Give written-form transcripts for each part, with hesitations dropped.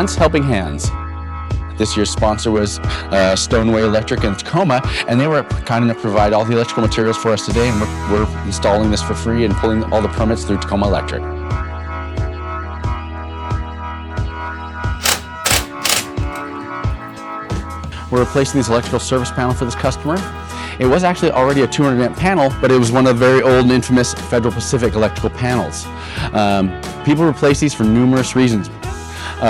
Once Helping Hands. This year's sponsor was Stoneway Electric in Tacoma, and they were kind enough to provide all the electrical materials for us today, and we're installing this for free and pulling all the permits through Tacoma Electric. We're replacing this electrical service panel for this customer. It was actually already a 200 amp panel, but it was one of the very old and infamous Federal Pacific electrical panels. People replace these for numerous reasons.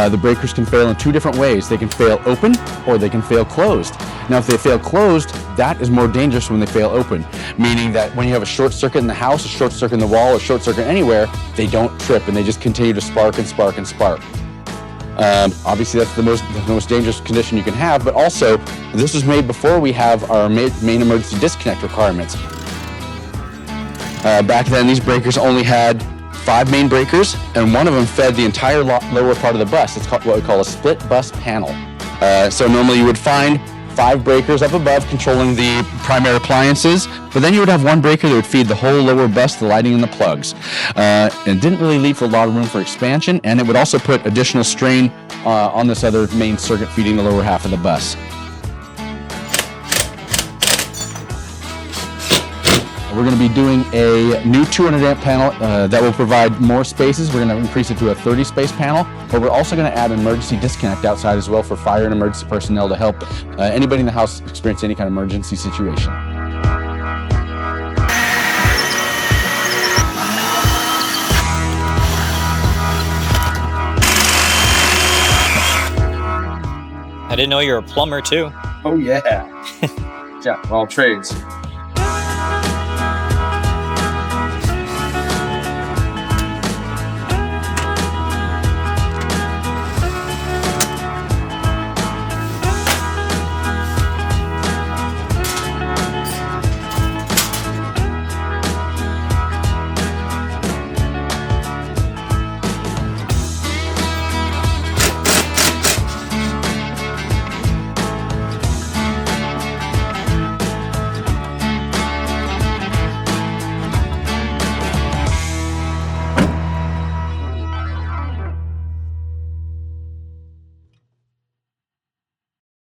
The breakers can fail in two different ways. They can fail open or they can fail closed. Now, if they fail closed, that is more dangerous when they fail open, meaning that when you have a short circuit in the house, a short circuit in the wall, or short circuit anywhere, they don't trip and they just continue to spark and spark and spark. Obviously, that's the most dangerous condition you can have, but also this was made before we have our main emergency disconnect requirements. Back then, these breakers only had 5 main breakers, and one of them fed the entire lower part of the bus. It's called what we call a split bus panel. So normally you would find 5 breakers up above controlling the primary appliances, but then you would have one breaker that would feed the whole lower bus, the lighting and the plugs. It didn't really leave a lot of room for expansion, and it would also put additional strain on this other main circuit feeding the lower half of the bus. We're going to be doing a new 200 amp panel that will provide more spaces. We're going to increase it to a 30 space panel, but we're also going to add an emergency disconnect outside as well for fire and emergency personnel to help anybody in the house experience any kind of emergency situation. I didn't know you were a plumber too. Oh yeah. Yeah, all trades.